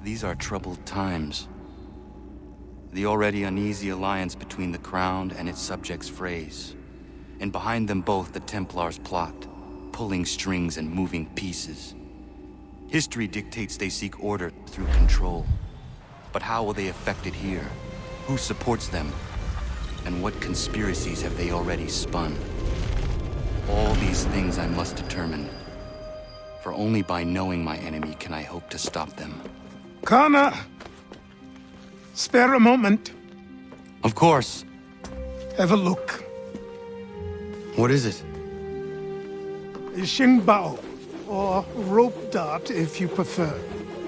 These are troubled times. The already uneasy alliance between the Crown and its subjects frays. And behind them both the Templars plot, pulling strings and moving pieces. History dictates they seek order through control. But how will they affect it here? Who supports them? And what conspiracies have they already spun? All these things I must determine. For only by knowing my enemy can I hope to stop them. Kana! Spare a moment. Of course. Have a look. What is it? A Xingbao, or rope dart if you prefer.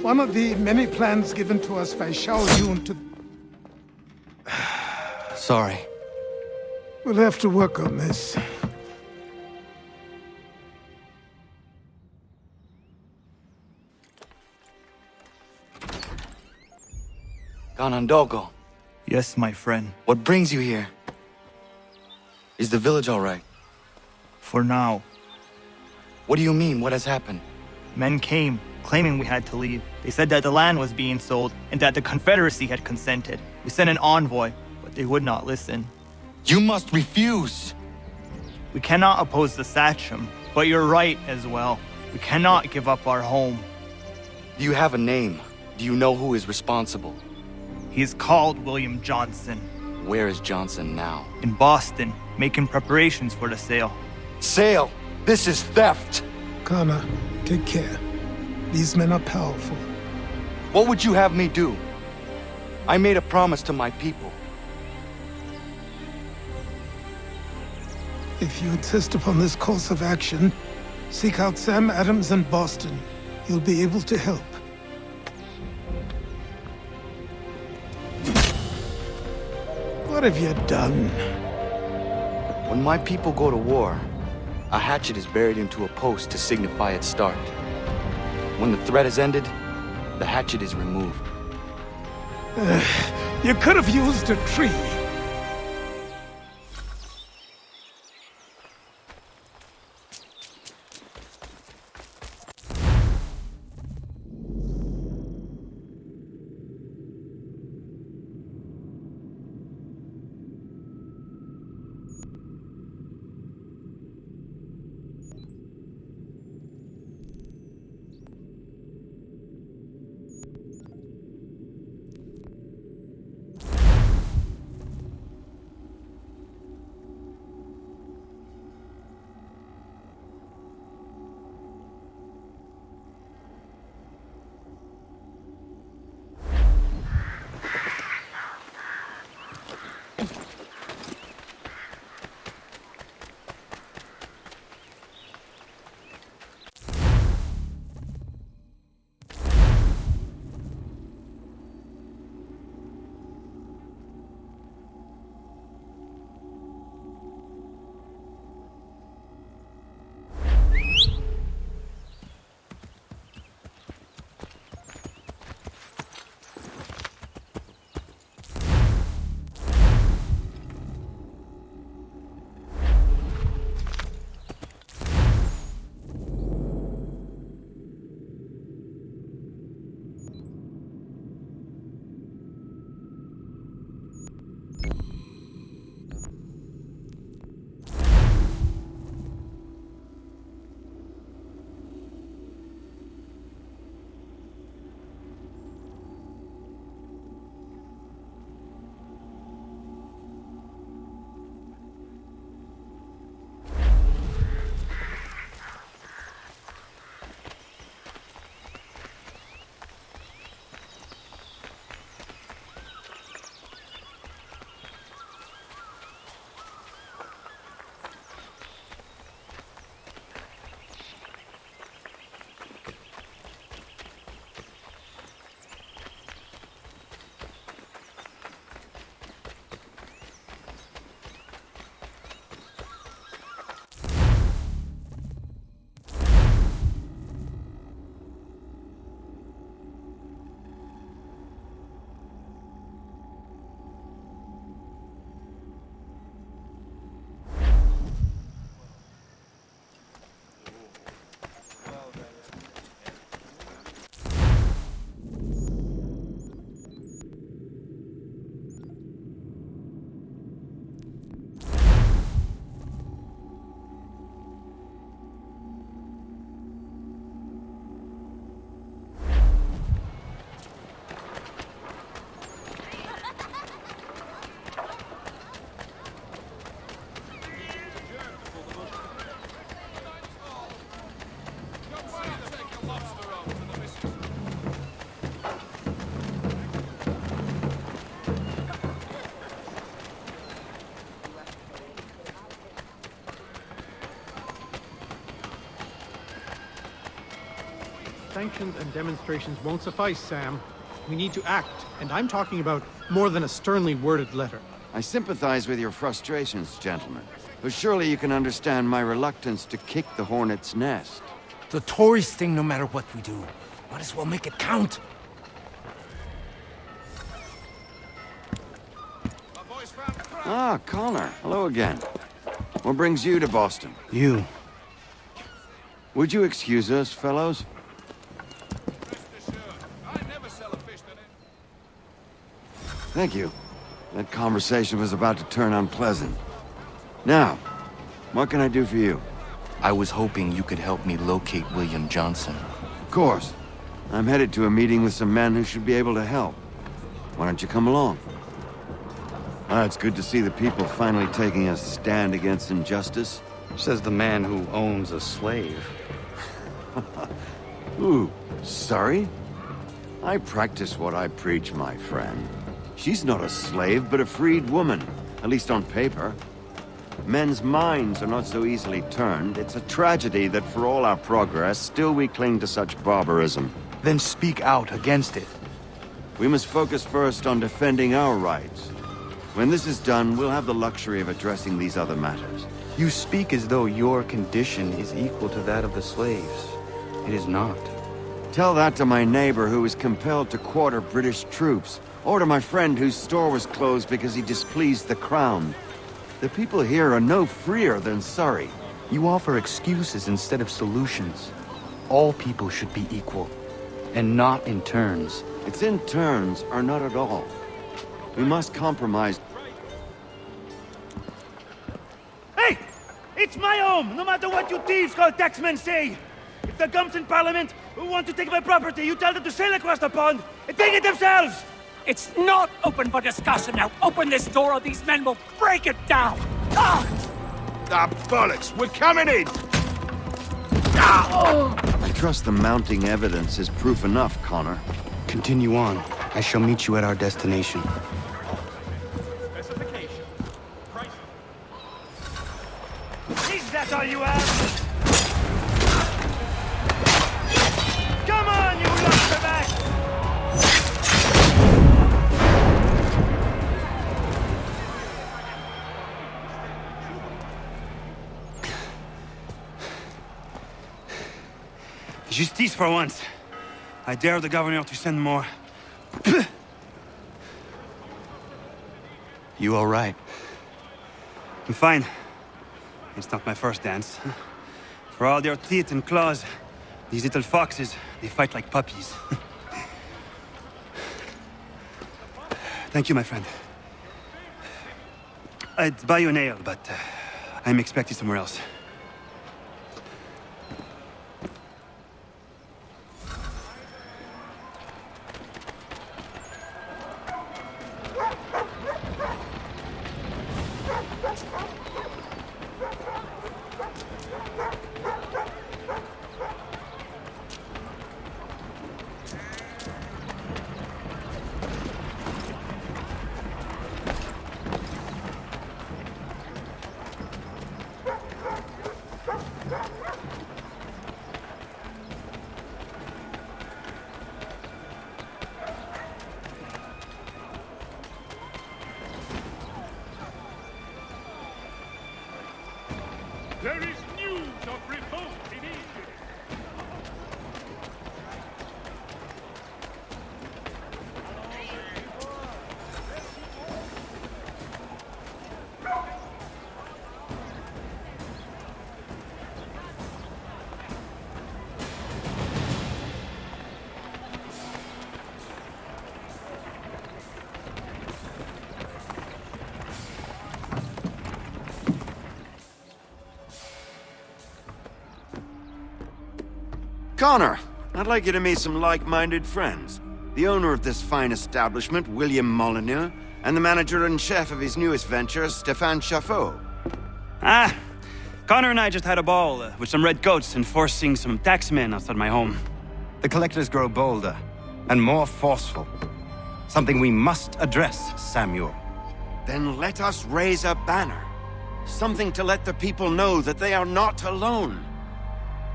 One of the many plans given to us by Xiao Yun to... Sorry. We'll have to work on this. Ganondogo, Yes, my friend. what brings you here? Is the village all right? For now, What do you mean? What has happened? men came, claiming we had to leave. They said that the land was being sold and that the Confederacy had consented. We sent an envoy, but they would not listen. You must refuse! We cannot oppose the Sachem, but you're right as well. We cannot give up our home. Do you have a name? Do you know who is responsible? He is called William Johnson, Where is Johnson now? in Boston, making preparations for the sale. Sale! This is theft! Kana, take care. These men are powerful. What would you have me do? I made a promise to my people. If you insist upon this course of action, seek out Sam Adams in Boston. He'll be able to help. What have you done? When my people go to war, a hatchet is buried into a post to signify its start. When the threat is ended, the hatchet is removed. You could have used a tree. Declarations and demonstrations won't suffice, Sam. We need to act, and I'm talking about more than a sternly worded letter. I sympathize with your frustrations, gentlemen. But surely you can understand my reluctance to kick the hornet's nest. The Tories thing, no matter what we do. Might as well make it count. Ah, Connor. Hello again. What brings you to Boston? You. Would you excuse us, fellows? Thank you. That conversation was about to turn unpleasant. Now, what can I do for you? I was hoping you could help me locate William Johnson. Of course. I'm headed to a meeting with some men who should be able to help. Why don't you come along? It's good to see the people finally taking a stand against injustice. Says the man who owns a slave. Ooh, sorry? I practice what I preach, my friend. She's not a slave, but a freed woman, at least on paper. Men's minds are not so easily turned. It's a tragedy that for all our progress, still we cling to such barbarism. Then speak out against it. We must focus first on defending our rights. When this is done, we'll have the luxury of addressing these other matters. You speak as though your condition is equal to that of the slaves. It is not. Tell that to my neighbor who was compelled to quarter British troops, or to my friend whose store was closed because he displeased the crown. The people here are no freer than Surrey. You offer excuses instead of solutions. All people should be equal, and not in turns. It's in turns, or not at all. We must compromise. Hey! It's my home, no matter what you thieves called taxmen say! If the gums in Parliament who want to take my property, you tell them to sail across the pond and take it themselves! It's not open for discussion now. Open this door or these men will break it down. Ah, Bollocks! We're coming in! I trust the mounting evidence is proof enough, Connor. Continue on. I shall meet you at our destination. Is that all you have? Come on, you back! Justice for once. I dare the governor to send more. You all right? I'm fine. It's not my first dance. For all their teeth and claws, these little foxes, they fight like puppies. Thank you, my friend. I'd buy you an ale, but I'm expected somewhere else. There is news of revolt in Egypt! Connor, I'd like you to meet some like-minded friends. The owner of this fine establishment, William Molyneux, and the manager and chef of his newest venture, Stéphane Chaffeau. Ah, Connor and I just had a ball with some redcoats enforcing some taxmen outside my home. The collectors grow bolder and more forceful. Something we must address, Samuel. Then let us raise a banner. Something to let the people know that they are not alone.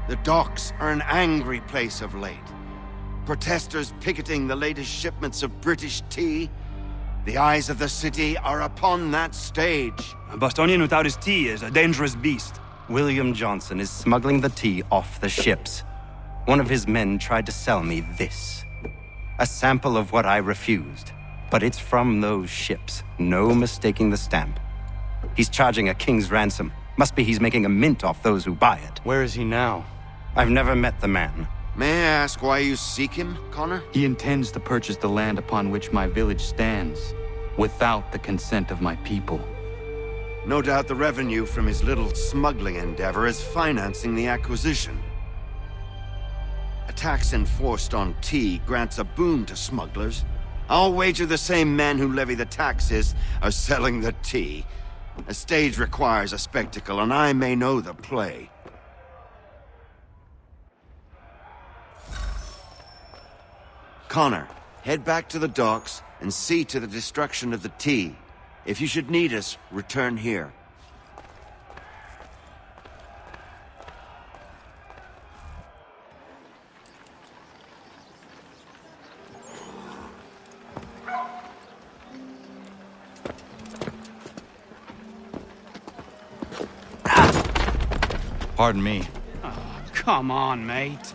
The docks are an angry place of late. protesters picketing the latest shipments of British tea. The eyes of the city are upon that stage. A Bostonian without his tea is a dangerous beast. William Johnson is smuggling the tea off the ships. One of his men tried to sell me this. A sample of what I refused. But it's from those ships. No mistaking the stamp. He's charging a king's ransom. Must be he's making a mint off those who buy it. Where is he now? I've never met the man. May I ask why you seek him, Connor? He intends to purchase the land upon which my village stands, without the consent of my people. No doubt the revenue from his little smuggling endeavor is financing the acquisition. A tax enforced on tea grants a boon to smugglers. I'll wager the same men who levy the taxes are selling the tea. A stage requires a spectacle, and I may know the play. Connor, head back to the docks and see to the destruction of the tea. If you should need us, return here. Pardon me. Come on, mate.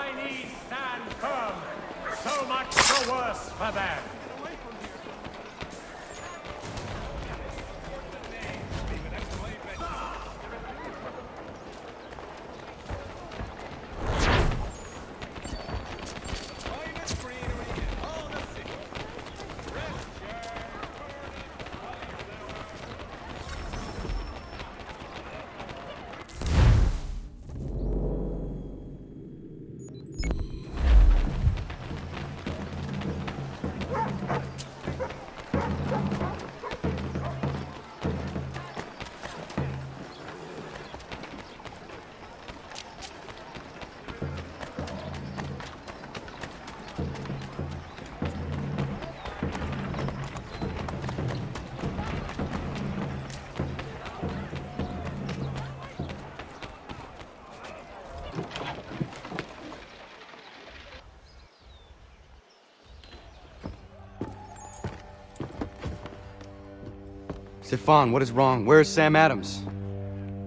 Chinese stand firm. So much the worse for them. Stefan, what is wrong? Where's Sam Adams?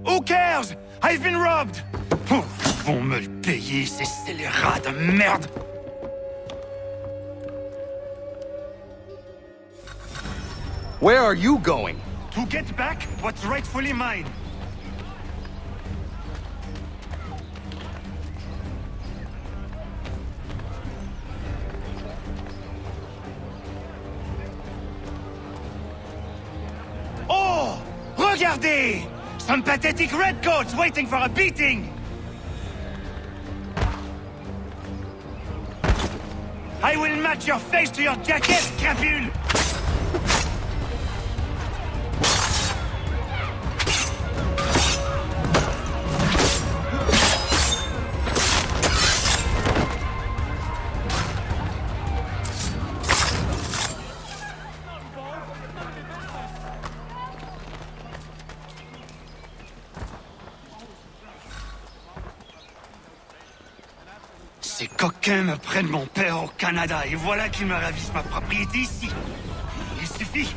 Who cares? I've been robbed! Oh, ils vont me le payer, ces scélérats de merde! Where are you going? To get back what's rightfully mine. Oh! Regardez! Some pathetic redcoats waiting for a beating! I will match your face to your jacket, crapule! Ces coquins me prennent mon père au Canada et voilà qu'ils me ravissent ma propriété ici. Il suffit.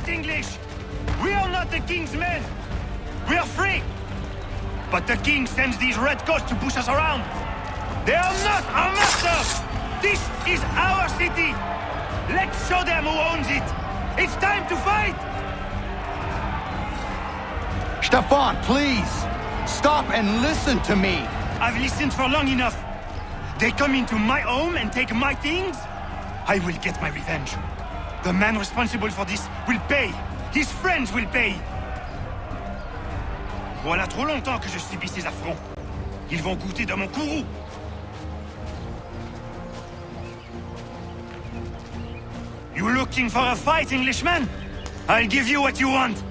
English! We are not the king's men! We are free! But the king sends these redcoats to push us around! They are not our masters! This is our city! Let's show them who owns it! It's time to fight! Stefan, please! Stop and listen to me! I've listened for long enough. They come into my home and take my things? I will get my revenge. The man responsible for this will pay. His friends will pay. Voilà trop longtemps que je subis ces affronts. Ils vont goûter de mon courroux. You looking for a fight, Englishman? I'll give you what you want.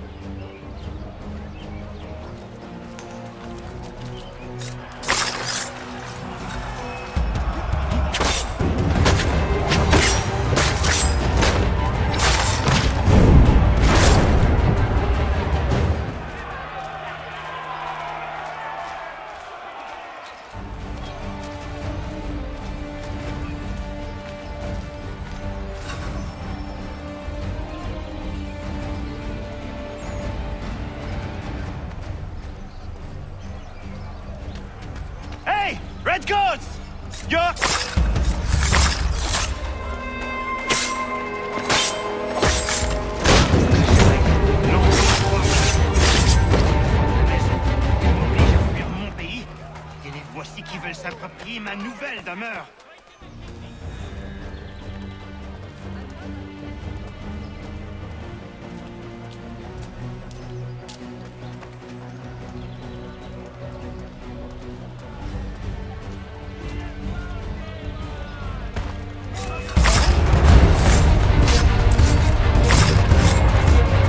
Hey! Redcoats! You're... mon pays, et les voici qui veulent s'approprier ma nouvelle demeure.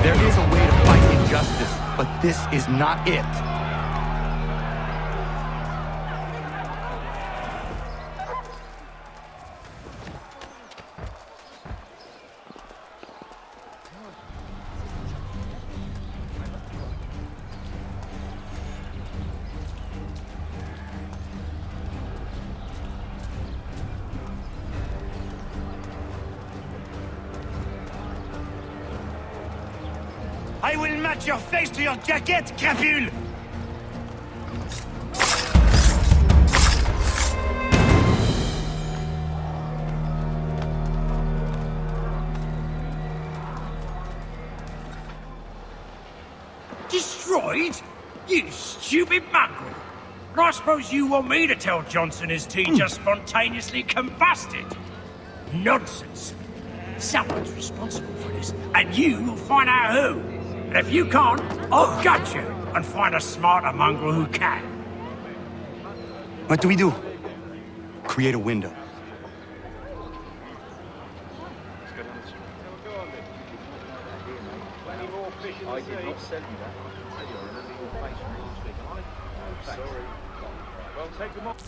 There is a way to fight injustice, but this is not it. I will match your face to your jacket, crapule! Destroyed? You stupid mongrel! And I suppose you want me to tell Johnson his tea just spontaneously combusted? Nonsense. Someone's responsible for this, and you will find out who. And if you can't, I'll gut you and find a smarter mongrel who can. What do we do? Create a window. I did not sell you that. Sorry. Well, take them off.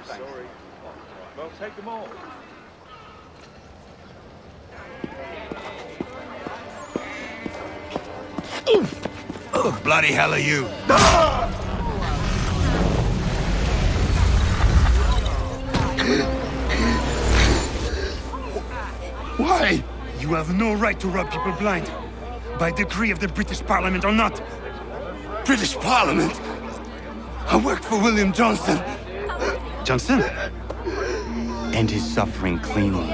Sorry. Well, take them all. Bloody hell are you? Why? You have no right to rob people blind. By decree of the British Parliament or not. British Parliament? I worked for William Johnson. Johnson? End his suffering cleanly.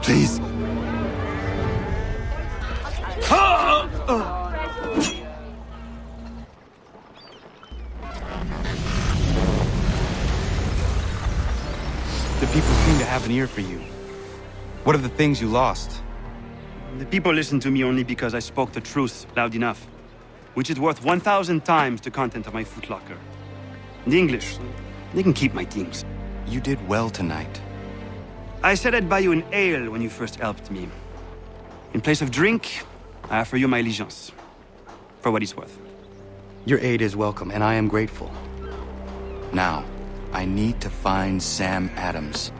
Please. The people seem to have an ear for you. What are the things you lost? The people listen to me only because I spoke the truth loud enough, which is worth 1,000 times the content of my footlocker. The English, they can keep my things. You did well tonight. I said I'd buy you an ale when you first helped me. In place of drink, I offer you my allegiance. For what it's worth. Your aid is welcome, and I am grateful. Now, I need to find Sam Adams.